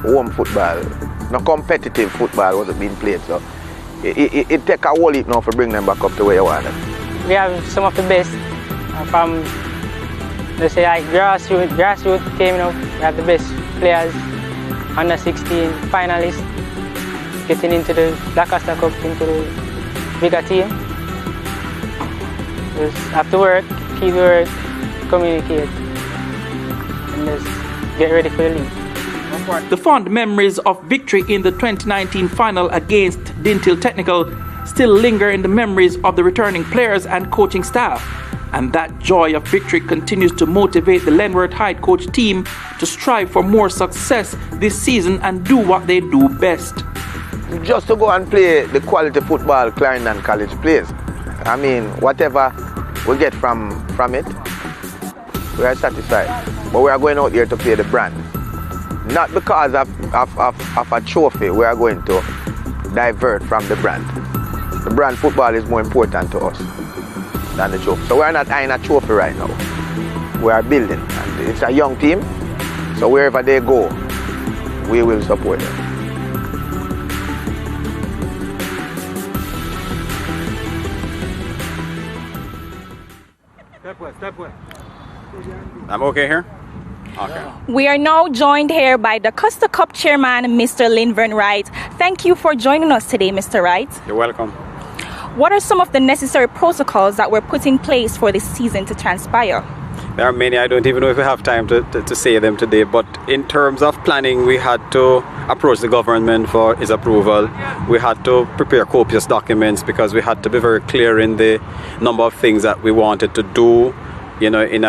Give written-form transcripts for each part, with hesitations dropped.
home football, no competitive football wasn't being played. So it take a whole heap now to bring them back up to where you want them. We have some of the best from, let's say, like grassroots team. We have the best players, under 16 finalists, getting into the Lancaster Cup, into the bigger team. Just have to work, keep work, communicate, and just get ready for the league. The fond memories of victory in the 2019 final against Dintil Technical still linger in the memories of the returning players and coaching staff. And that joy of victory continues to motivate the Lenworth Heights coach team to strive for more success this season and do what they do best. Just to go and play the quality football Clarendon College plays. I mean, whatever we get from it, we are satisfied. But we are going out here to play the brand. Not because of a trophy, we are going to divert from the brand. The brand football is more important to us than the trophy. So we are not eyeing a trophy right now. We are building. And it's a young team, so wherever they go, we will support them. I'm okay here? Okay. We are now joined here by the Custer Cup chairman, Mr. Linvern Wright. Thank you for joining us today, Mr. Wright. You're welcome. What are some of the necessary protocols that were put in place for this season to transpire? There are many. I don't even know if we have time to say them today, but in terms of planning, we had to approach the government for its approval. We had to prepare copious documents because we had to be very clear in the number of things that we wanted to do, you know, in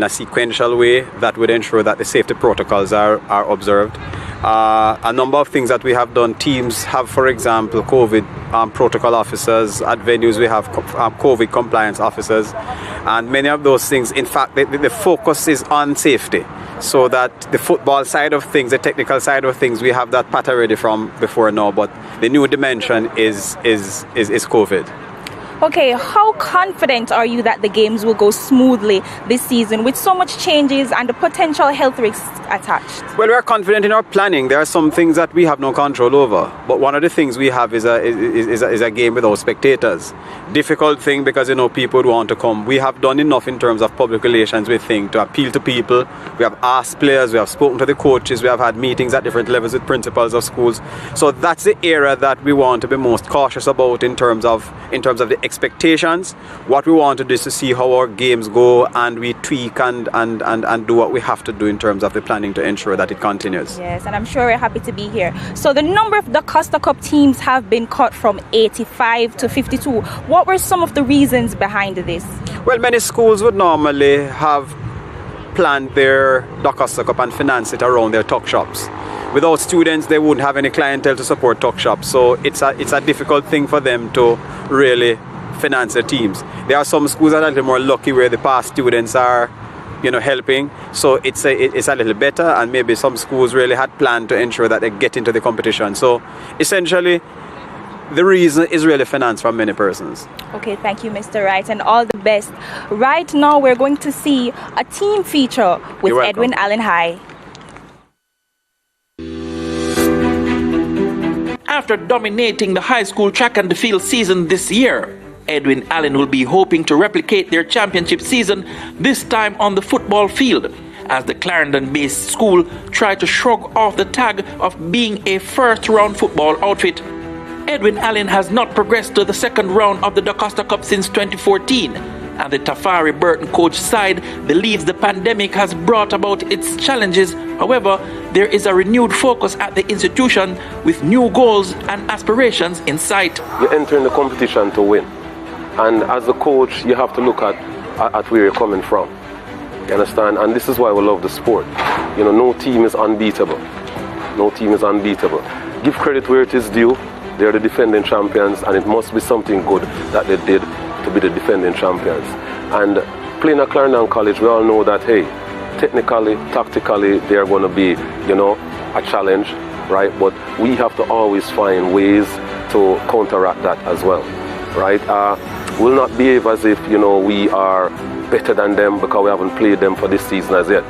a sequential way that would ensure that the safety protocols are observed. A number of things that we have done. Teams have, for example, COVID protocol officers. At venues we have COVID compliance officers, and many of those things, in fact, the focus is on safety, so that the football side of things, the technical side of things, we have that part already from before now, but the new dimension is COVID. Okay, how confident are you that the games will go smoothly this season with so much changes and the potential health risks attached? Well, we are confident in our planning. There are some things that we have no control over, but one of the things we have is a game without spectators. Difficult thing because, you know, people would want to come. We have done enough in terms of public relations, we think, to appeal to people. We have asked players, we have spoken to the coaches, we have had meetings at different levels with principals of schools. So that's the area that we want to be most cautious about in terms of the expectations. What we want to do is to see how our games go, and we tweak and do what we have to do in terms of the planning to ensure that it continues. Yes, and I'm sure we're happy to be here. So the number of the Custer Cup teams have been cut from 85 to 52. What were some of the reasons behind this? Well, many schools would normally have planned their Custer Cup and finance it around their tuck shops. Without students, they wouldn't have any clientele to support tuck shops. So it's a difficult thing for them to really finance their teams. There are some schools that are a little more lucky where the past students are, you know, helping. So it's a little better, and maybe some schools really had planned to ensure that they get into the competition. So essentially, the reason is really finance from many persons. Okay, thank you, Mr. Wright, and all the best. Right now, we're going to see a team feature with Edwin Allen High. After dominating the high school track and field season this year, Edwin Allen will be hoping to replicate their championship season, this time on the football field, as the Clarendon-based school tried to shrug off the tag of being a first-round football outfit. Edwin Allen has not progressed to the second round of the Custer Cup since 2014, and the Tafari Burton coach side believes the pandemic has brought about its challenges. However, there is a renewed focus at the institution with new goals and aspirations in sight. You enter in the competition to win, and as a coach you have to look at where you're coming from. You understand? And this is why we love the sport. You know, no team is unbeatable. No team is unbeatable. Give credit where it is due. They're the defending champions, and it must be something good that they did to be the defending champions. And playing at Clarendon College, we all know that, hey, technically, tactically, they're going to be, you know, a challenge, right? But we have to always find ways to counteract that as well, right? We'll not behave as if, you know, we are better than them because we haven't played them for this season as yet,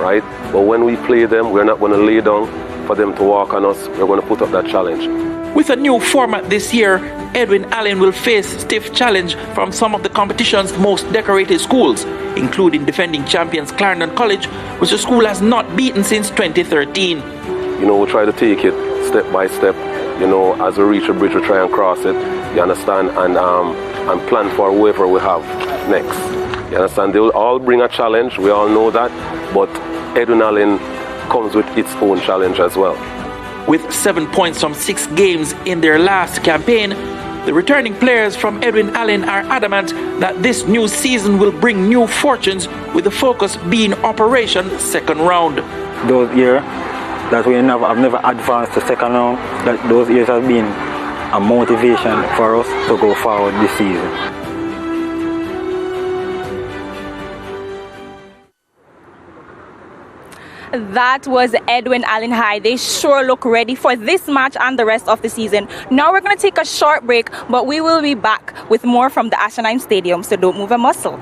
right? But when we play them, we're not going to lay down. for them to walk on us, we're going to put up that challenge. With a new format this year, Edwin Allen will face stiff challenge from some of the competition's most decorated schools, including defending champions Clarendon College, which the school has not beaten since 2013. You know, we'll try to take it step by step. You know, as we reach a bridge, we try and cross it, you understand, and plan for whoever we have next. You understand? They will all bring a challenge, we all know that, but Edwin Allen comes with its own challenge as well. With 7 points from 6 games in their last campaign, the returning players from Edwin Allen are adamant that this new season will bring new fortunes, with the focus being Operation Second Round. Those years that I've never advanced to second round, that those years have been a motivation for us to go forward this season. That was Edwin Allen High. They sure look ready for this match and the rest of the season. Now we're going to take a short break, but we will be back with more from the Ashenheim Stadium, so don't move a muscle.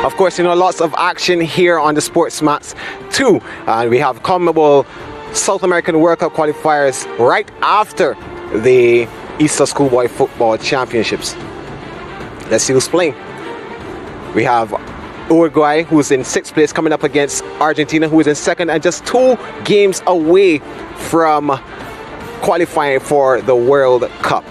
Of course, you know, lots of action here on the SportsMax 2. And we have CONMEBOL South American World Cup qualifiers right after the Easter Schoolboy Football Championships. Let's see who's playing. We have Uruguay, who's in 6th place, coming up against Argentina, who is in 2nd, and just 2 games away from qualifying for the World Cup.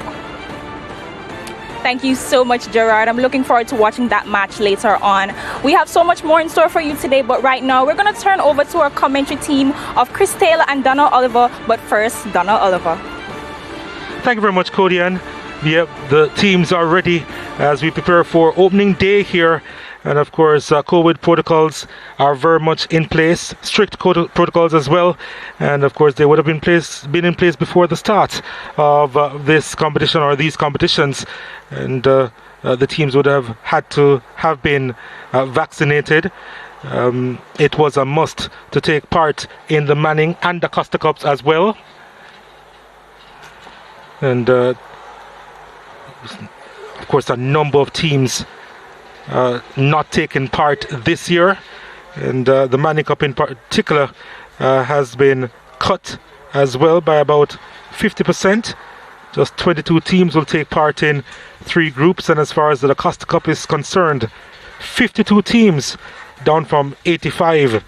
Thank you so much, Gerard. I'm looking forward to watching that match later on. We have so much more in store for you today, but right now we're going to turn over to our commentary team of Chris Taylor and Donna Oliver. But first, Donna Oliver. Thank you very much, Cody Ann. Yep, the teams are ready as we prepare for opening day here. And of course, COVID protocols are very much in place, strict protocols as well. And of course, they would have been in place before the start of this competition or these competitions. And the teams would have had to have been vaccinated. It was a must to take part in the Manning and the Costa Cups as well. And of course, a number of teams not taking part this year, and the Manning Cup in particular has been cut as well by about 50%. Just 22 teams will take part in 3 groups, and as far as the Costa Cup is concerned, 52 teams, down from 85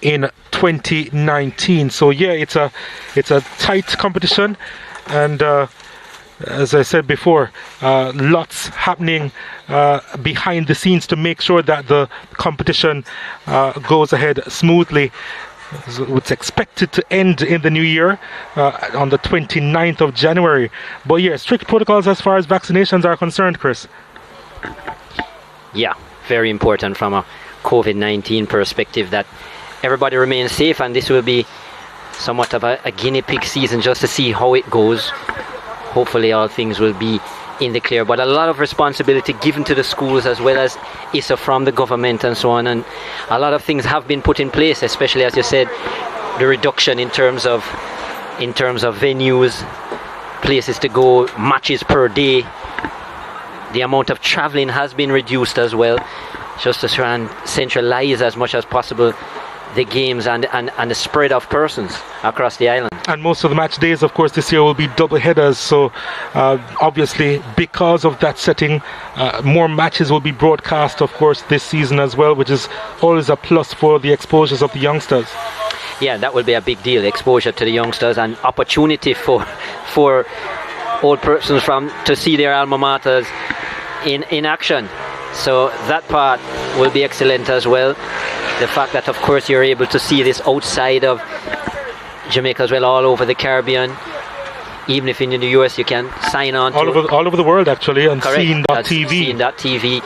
in 2019. So yeah, it's a tight competition, and as I said before, lots happening behind the scenes to make sure that the competition goes ahead smoothly. It's expected to end in the new year on the 29th of January. But yeah, strict protocols as far as vaccinations are concerned, Chris. Yeah, very important from a COVID-19 perspective that everybody remains safe, and this will be somewhat of a guinea pig season just to see how it goes. Hopefully all things will be in the clear, but a lot of responsibility given to the schools as well as ISA from the government and so on, and a lot of things have been put in place, especially as you said, the reduction in terms of venues, places to go, matches per day. The amount of traveling has been reduced as well, just to try and centralize as much as possible the games and the spread of persons across the island. And most of the match days, of course, this year will be double headers. So obviously, because of that setting, more matches will be broadcast, of course, this season as well, which is always a plus for the exposures of the youngsters. Yeah, that will be a big deal, exposure to the youngsters and opportunity for old persons to see their alma maters in action. So that part will be excellent as well. The fact that, of course, you're able to see this outside of Jamaica as well, all over the Caribbean. Even if in the US, you can sign on all over the world, actually, on CEEN.TV. CEEN.TV.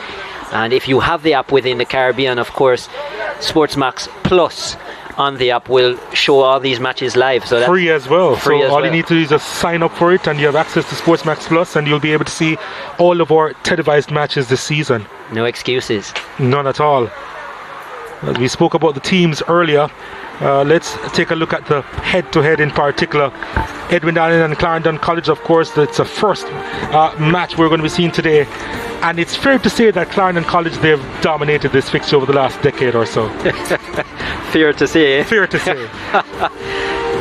And if you have the app within the Caribbean, of course, SportsMax Plus on the app will show all these matches live. So that's free as well. You need to do is just sign up for it, and you have access to SportsMax Plus, and you'll be able to see all of our televised matches this season. No excuses. None at all. We spoke about the teams earlier. Let's take a look at the head-to-head in particular. Edwin Allen and Clarendon College, of course, it's the first match we're going to be seeing today. And it's fair to say that Clarendon College, they've dominated this fixture over the last decade or so. Fair to say. Fair to say.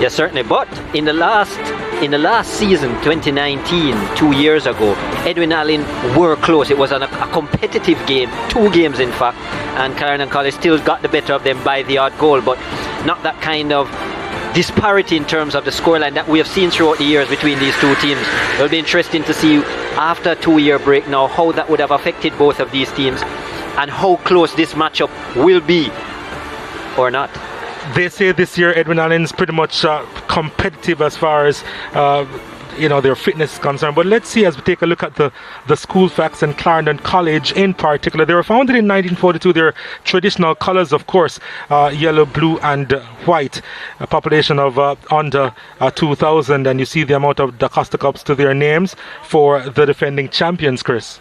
Yes, certainly. But in the last season, 2019, 2 years ago, Edwin Allen were close. It was a competitive game, 2 games in fact, and Clarendon College still got the better of them by the odd goal, but not that kind of disparity in terms of the scoreline that we have seen throughout the years between these two teams. It will be interesting to see after a 2-year break now how that would have affected both of these teams and how close this matchup will be or not. They say this year Edwin Allen's pretty much competitive as far as their fitness is concerned. But let's see as we take a look at the school facts and Clarendon College in particular. They were founded in 1942. Their traditional colours, of course, yellow, blue and white. A population of under 2,000, and you see the amount of Da Costa Cups to their names for the defending champions, Chris.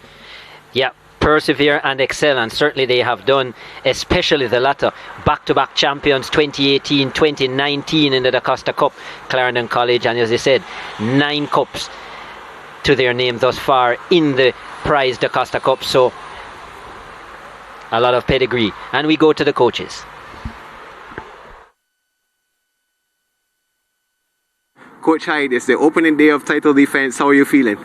Yeah. Persevere and excel, and certainly they have done, especially the latter. Back-to-back champions 2018, 2019 in the Da Costa Cup, Clarendon College, and as I said, 9 cups to their name thus far in the prize Da Costa Cup, so a lot of pedigree. And we go to the coaches. Coach Hyde, it's the opening day of title defense. How are you feeling?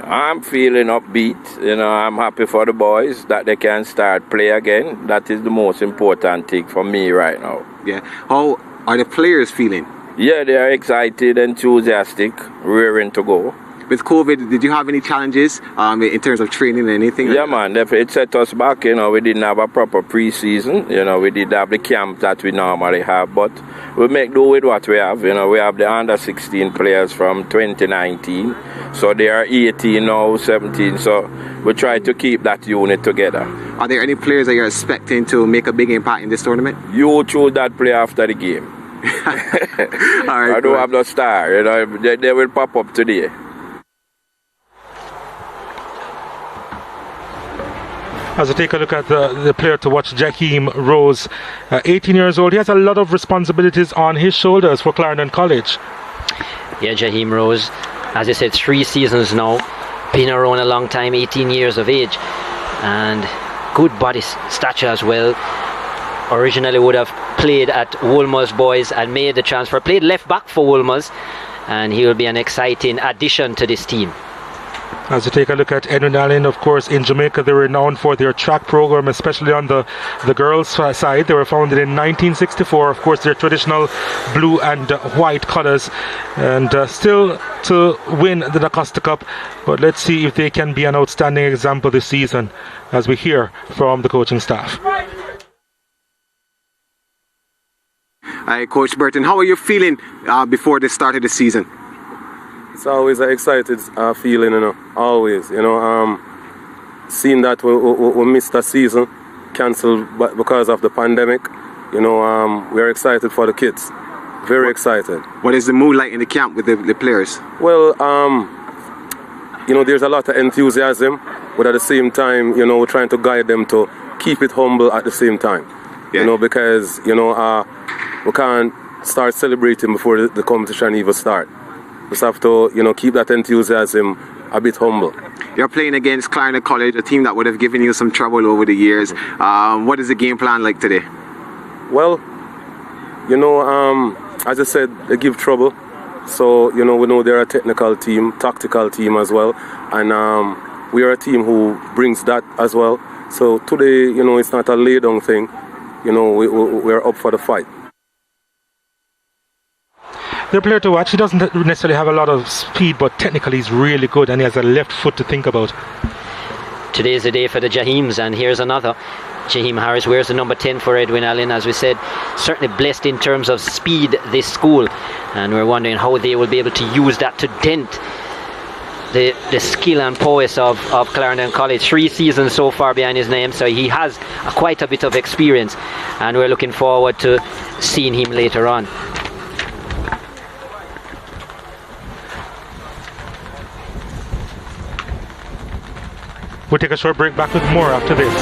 I'm feeling upbeat. I'm happy for the boys that they can start play again. That is the most important thing for me right now. Yeah. How are the players feeling? Yeah, they are excited, enthusiastic, raring to go. with COVID, did you have any challenges in terms of training or anything? Yeah, man, it set us back. We didn't have a proper pre-season. We did have the camp that we normally have, but we make do with what we have. We have the under 16 players from 2019, so they are 18 now, 17. So we try to keep that unit together. Are there any players that you're expecting to make a big impact in this tournament? You choose that player after the game. All right, I don't have no star. They will pop up today. As I take a look at the player to watch, Jaheim Rose, 18 years old. He has a lot of responsibilities on his shoulders for Clarendon College. Yeah, Jaheim Rose, as I said, 3 seasons now, been around a long time, 18 years of age, and good body stature as well. Originally would have played at Wolmer's Boys and made the transfer, played left back for Wolmer's, and he will be an exciting addition to this team. As you take a look at Edwin Allen, of course, in Jamaica, they're renowned for their track program, especially on the girls' side. They were founded in 1964, of course, their traditional blue and white colours, and still to win the Dacosta Cup. But let's see if they can be an outstanding example this season, as we hear from the coaching staff. Hi, Coach Burton. How are you feeling before the start of the season? It's always an excited feeling, always. Seeing that we missed a season, cancelled because of the pandemic, we're excited for the kids. Very excited. What is the mood like in the camp with the players? Well, there's a lot of enthusiasm, but at the same time, we're trying to guide them to keep it humble at the same time. Yeah. Because, we can't start celebrating before the competition even starts. We just have to, keep that enthusiasm a bit humble. You're playing against Clarendon College, a team that would have given you some trouble over the years. What is the game plan like today? Well, as I said, they give trouble. So, we know they're a technical team, tactical team as well. And we are a team who brings that as well. So today, it's not a lay-down thing. We're up for the fight. The player to watch, he doesn't necessarily have a lot of speed, but technically he's really good, and he has a left foot to think about. Today is the day for the Jahims, and here's another. Jaheim Harris wears the number 10 for Edwin Allen. As we said, certainly blessed in terms of speed, this school, and we're wondering how they will be able to use that to dent the skill and prowess of Clarendon College. 3 seasons so far behind his name, so he has quite a bit of experience, and we're looking forward to seeing him later on. We'll take a short break, back with more after this.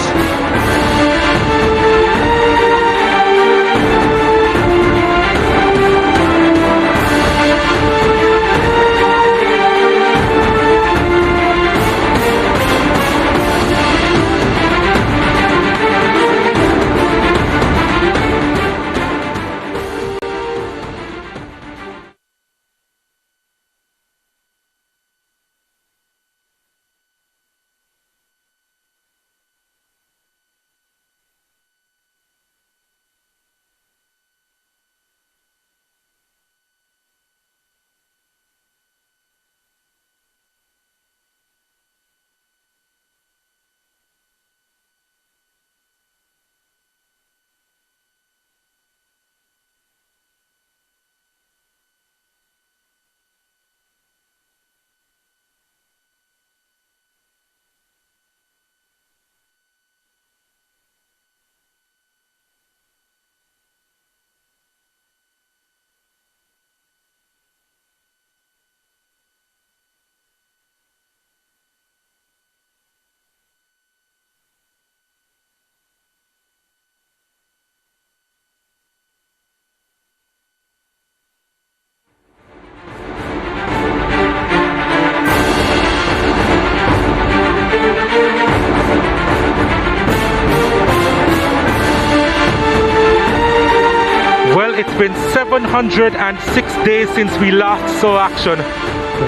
It's been 706 days since we last saw action.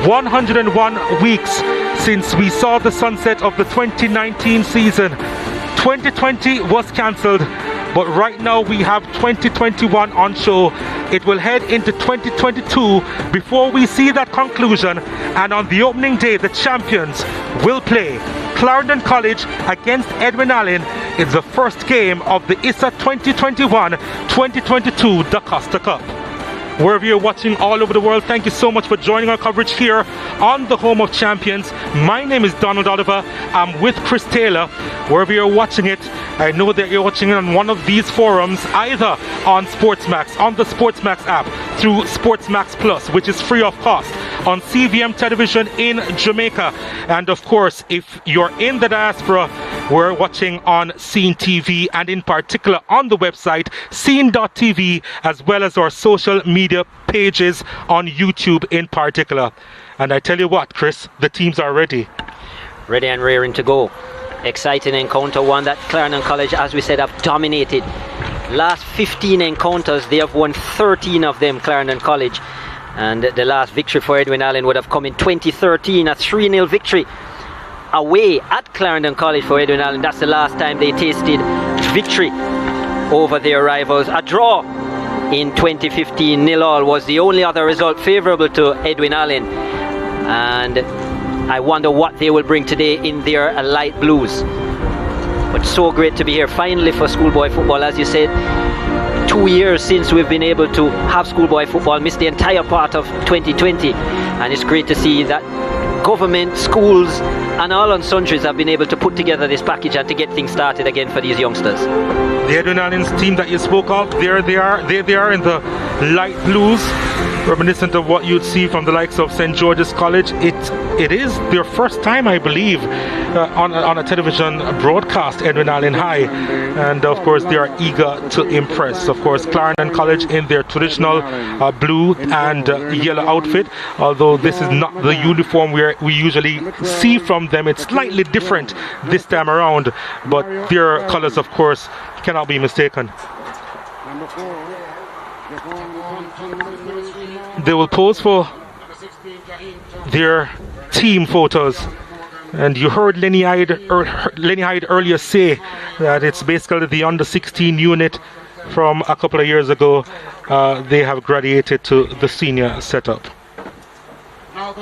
101 weeks since we saw the sunset of the 2019 season. 2020 was cancelled, but right now we have 2021 on show. it will head into 2022 before we see that conclusion. And on the opening day, the champions will play Clarendon College against Edwin Allen. It's the first game of the ISA 2021-2022 Da Costa Cup. Wherever you're watching all over the world, thank you so much for joining our coverage here on the Home of Champions. My name is Donald Oliver. I'm with Chris Taylor. Wherever you're watching it, I know that you're watching it on one of these forums, either on SportsMax, on the SportsMax app, through SportsMax Plus, which is free of cost, on CVM television in Jamaica. And of course, if you're in the diaspora, we're watching on CEEN TV, and in particular on the website CEEN.tv, as well as our social media pages on YouTube in particular. And I tell you what, Chris, the teams are ready. Ready and raring to go. Exciting encounter, one that Clarendon College, as we said, have dominated. Last 15 encounters, they have won 13 of them, Clarendon College. And the last victory for Edwin Allen would have come in 2013, a 3-0 victory away at Clarendon College for Edwin Allen. That's the last time they tasted victory over their rivals. A draw in 2015, 0-0 was the only other result favourable to Edwin Allen. And I wonder what they will bring today in their light blues. But so great to be here finally for schoolboy football. As you said, 2 years since we've been able to have schoolboy football, missed the entire part of 2020. And it's great to see that government, schools and all on sundries have been able to put together this package and to get things started again for these youngsters. The Edwin Allen's team that you spoke of, there they are in the light blues, reminiscent of what you'd see from the likes of St. George's College. It is their first time, I believe, on a television broadcast, Edwin Allen High, and of course they are eager to impress. Of course, Clarendon College in their traditional blue and yellow outfit, although this is not the uniform we usually see from them. It's slightly different this time around, but their colors, of course, cannot be mistaken. They will pose for their team photos, and you heard Lenny Hyde earlier say that it's basically the under-16 unit from a couple of years ago. They have graduated to the senior setup.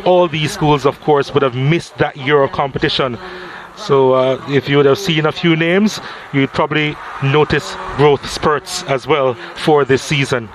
All these schools, of course, would have missed that Euro competition. So if you would have seen a few names, you'd probably notice growth spurts as well for this season.